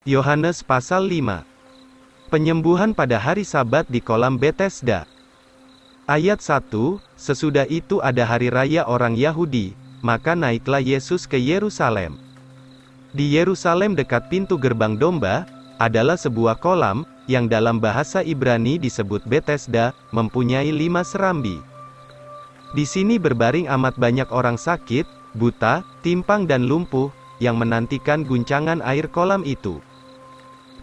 Yohanes pasal 5. Penyembuhan pada hari Sabat di kolam Betesda. Ayat 1, sesudah itu ada hari raya orang Yahudi, maka naiklah Yesus ke Yerusalem. Di Yerusalem dekat pintu gerbang domba, adalah sebuah kolam, yang dalam bahasa Ibrani disebut Betesda, mempunyai 5 serambi. Di sini berbaring amat banyak orang sakit, buta, timpang dan lumpuh, yang menantikan guncangan air kolam itu.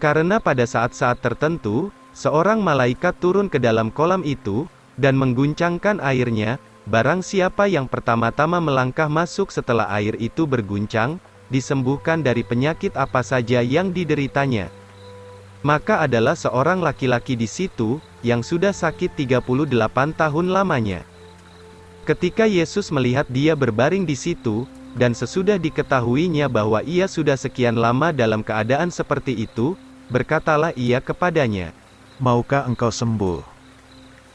Karena pada saat-saat tertentu, seorang malaikat turun ke dalam kolam itu, dan mengguncangkan airnya, barang siapa yang pertama-tama melangkah masuk setelah air itu berguncang, disembuhkan dari penyakit apa saja yang dideritanya. Maka adalah seorang laki-laki di situ, yang sudah sakit 38 tahun lamanya. Ketika Yesus melihat dia berbaring di situ, dan sesudah diketahuinya bahwa ia sudah sekian lama dalam keadaan seperti itu, berkatalah ia kepadanya, "Maukah engkau sembuh?"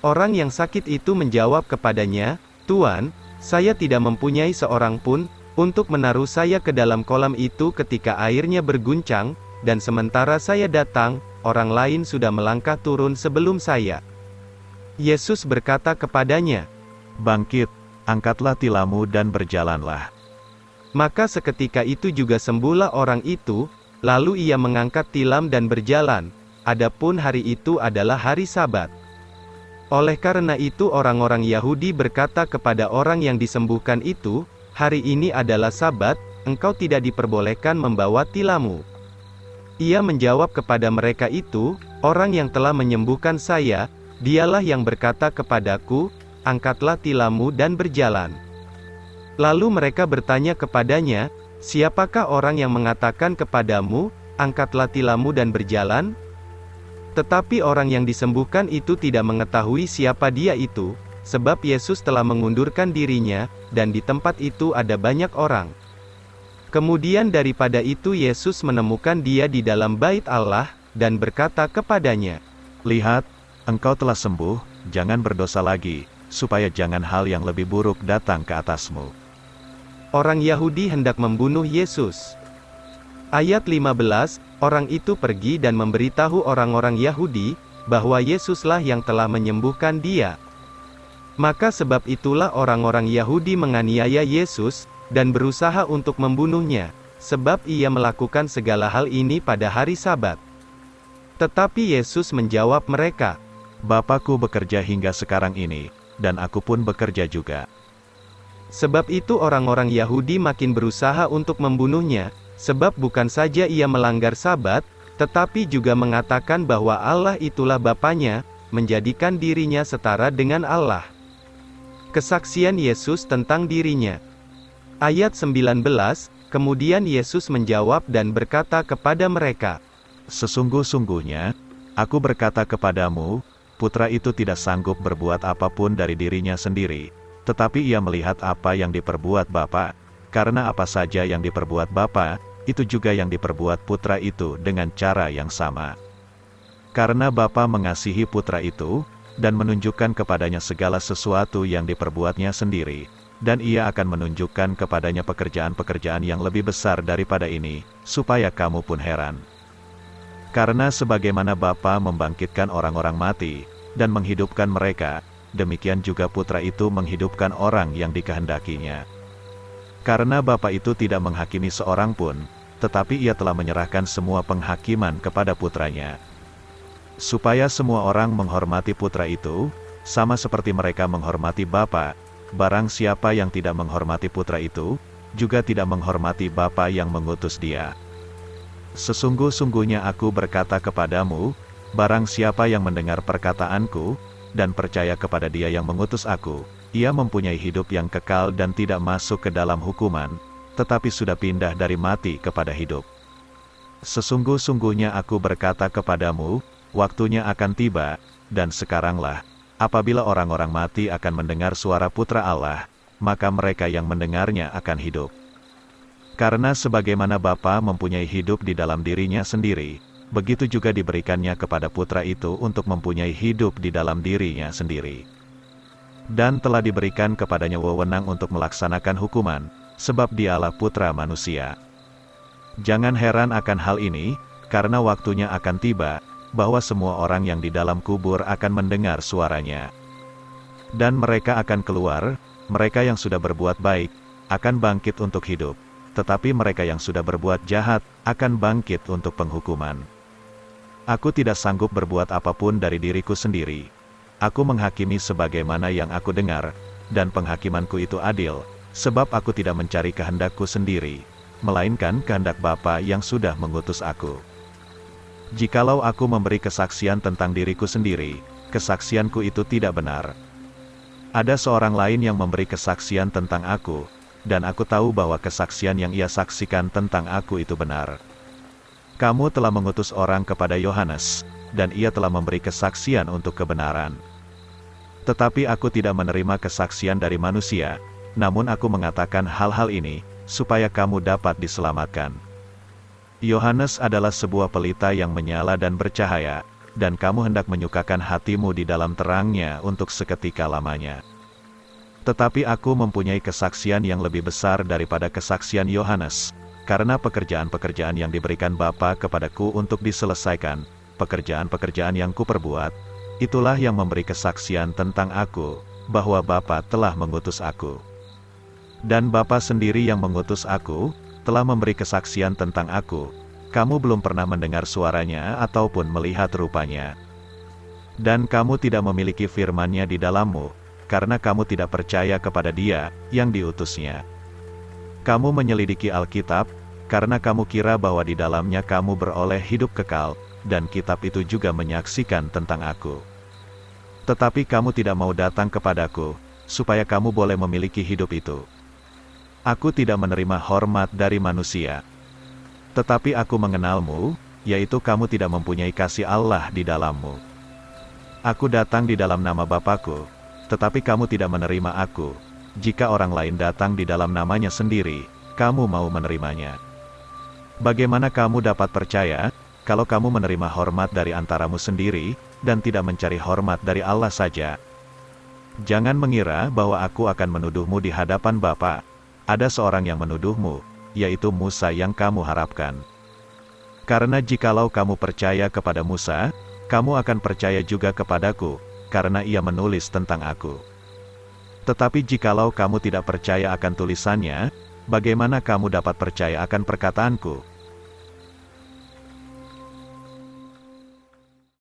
Orang yang sakit itu menjawab kepadanya, "Tuan, saya tidak mempunyai seorang pun, untuk menaruh saya ke dalam kolam itu ketika airnya berguncang, dan sementara saya datang, orang lain sudah melangkah turun sebelum saya." Yesus berkata kepadanya, "Bangkit, angkatlah tilammu dan berjalanlah." Maka seketika itu juga sembuhlah orang itu, lalu ia mengangkat tilam dan berjalan, adapun hari itu adalah hari Sabat. Oleh karena itu orang-orang Yahudi berkata kepada orang yang disembuhkan itu, "Hari ini adalah Sabat, engkau tidak diperbolehkan membawa tilammu." Ia menjawab kepada mereka itu, "Orang yang telah menyembuhkan saya, dialah yang berkata kepadaku, 'Angkatlah tilammu dan berjalan.'" Lalu mereka bertanya kepadanya, "Siapakah orang yang mengatakan kepadamu, 'Angkatlah tilammu dan berjalan'?" Tetapi orang yang disembuhkan itu tidak mengetahui siapa dia itu, sebab Yesus telah mengundurkan dirinya, dan di tempat itu ada banyak orang. Kemudian daripada itu Yesus menemukan dia di dalam bait Allah, dan berkata kepadanya, "Lihat, engkau telah sembuh, jangan berdosa lagi, supaya jangan hal yang lebih buruk datang ke atasmu." Orang Yahudi hendak membunuh Yesus. Ayat 15, orang itu pergi dan memberitahu orang-orang Yahudi, bahwa Yesuslah yang telah menyembuhkan dia. Maka sebab itulah orang-orang Yahudi menganiaya Yesus, dan berusaha untuk membunuhnya, sebab ia melakukan segala hal ini pada hari Sabat. Tetapi Yesus menjawab mereka, "Bapa-Ku bekerja hingga sekarang ini, dan aku pun bekerja juga." Sebab itu orang-orang Yahudi makin berusaha untuk membunuhnya, sebab bukan saja ia melanggar Sabat, tetapi juga mengatakan bahwa Allah itulah Bapanya, menjadikan dirinya setara dengan Allah. Kesaksian Yesus tentang dirinya. Ayat 19, kemudian Yesus menjawab dan berkata kepada mereka, "Sesungguh-sungguhnya, aku berkata kepadamu, putra itu tidak sanggup berbuat apapun dari dirinya sendiri, tetapi ia melihat apa yang diperbuat Bapa, karena apa saja yang diperbuat Bapa, itu juga yang diperbuat putra itu dengan cara yang sama. Karena Bapa mengasihi putra itu, dan menunjukkan kepadanya segala sesuatu yang diperbuatnya sendiri, dan ia akan menunjukkan kepadanya pekerjaan-pekerjaan yang lebih besar daripada ini, supaya kamu pun heran. Karena sebagaimana Bapa membangkitkan orang-orang mati, dan menghidupkan mereka, demikian juga putra itu menghidupkan orang yang dikehendakinya. Karena Bapa itu tidak menghakimi seorang pun, tetapi ia telah menyerahkan semua penghakiman kepada putranya. Supaya semua orang menghormati putra itu, sama seperti mereka menghormati Bapa, barang siapa yang tidak menghormati putra itu, juga tidak menghormati Bapa yang mengutus dia. Sesungguh-sungguhnya aku berkata kepadamu, barang siapa yang mendengar perkataanku, dan percaya kepada dia yang mengutus aku, ia mempunyai hidup yang kekal dan tidak masuk ke dalam hukuman, tetapi sudah pindah dari mati kepada hidup. Sesungguh-sungguhnya aku berkata kepadamu, waktunya akan tiba, dan sekaranglah, apabila orang-orang mati akan mendengar suara Putra Allah, maka mereka yang mendengarnya akan hidup. Karena sebagaimana Bapa mempunyai hidup di dalam dirinya sendiri, begitu juga diberikannya kepada Putra itu untuk mempunyai hidup di dalam dirinya sendiri. Dan telah diberikan kepadanya wewenang untuk melaksanakan hukuman, sebab dialah Putra Manusia. Jangan heran akan hal ini, karena waktunya akan tiba, bahwa semua orang yang di dalam kubur akan mendengar suaranya. Dan mereka akan keluar, mereka yang sudah berbuat baik, akan bangkit untuk hidup. Tetapi mereka yang sudah berbuat jahat, akan bangkit untuk penghukuman. Aku tidak sanggup berbuat apapun dari diriku sendiri. Aku menghakimi sebagaimana yang aku dengar, dan penghakimanku itu adil, sebab aku tidak mencari kehendakku sendiri, melainkan kehendak Bapa yang sudah mengutus aku. Jikalau aku memberi kesaksian tentang diriku sendiri, kesaksianku itu tidak benar. Ada seorang lain yang memberi kesaksian tentang aku, dan aku tahu bahwa kesaksian yang ia saksikan tentang aku itu benar. Kamu telah mengutus orang kepada Yohanes, dan ia telah memberi kesaksian untuk kebenaran. Tetapi aku tidak menerima kesaksian dari manusia, namun aku mengatakan hal-hal ini, supaya kamu dapat diselamatkan. Yohanes adalah sebuah pelita yang menyala dan bercahaya, dan kamu hendak menyukakan hatimu di dalam terangnya untuk seketika lamanya. Tetapi aku mempunyai kesaksian yang lebih besar daripada kesaksian Yohanes, karena pekerjaan-pekerjaan yang diberikan Bapa kepadaku untuk diselesaikan, pekerjaan-pekerjaan yang kuperbuat, itulah yang memberi kesaksian tentang aku, bahwa Bapa telah mengutus aku. Dan Bapa sendiri yang mengutus aku, telah memberi kesaksian tentang aku. Kamu belum pernah mendengar suaranya ataupun melihat rupanya. Dan kamu tidak memiliki firman-Nya di dalammu, karena kamu tidak percaya kepada Dia yang diutusnya. Kamu menyelidiki Alkitab, karena kamu kira bahwa di dalamnya kamu beroleh hidup kekal, dan kitab itu juga menyaksikan tentang aku. Tetapi kamu tidak mau datang kepadaku, supaya kamu boleh memiliki hidup itu. Aku tidak menerima hormat dari manusia. Tetapi aku mengenalmu, yaitu kamu tidak mempunyai kasih Allah di dalammu. Aku datang di dalam nama Bapakku, tetapi kamu tidak menerima aku. Jika orang lain datang di dalam namanya sendiri, kamu mau menerimanya. Bagaimana kamu dapat percaya, kalau kamu menerima hormat dari antaramu sendiri, dan tidak mencari hormat dari Allah saja? Jangan mengira bahwa aku akan menuduhmu di hadapan Bapa. Ada seorang yang menuduhmu, yaitu Musa yang kamu harapkan. Karena jikalau kamu percaya kepada Musa, kamu akan percaya juga kepadaku, karena ia menulis tentang aku. Tetapi jikalau kamu tidak percaya akan tulisannya, bagaimana kamu dapat percaya akan perkataanku?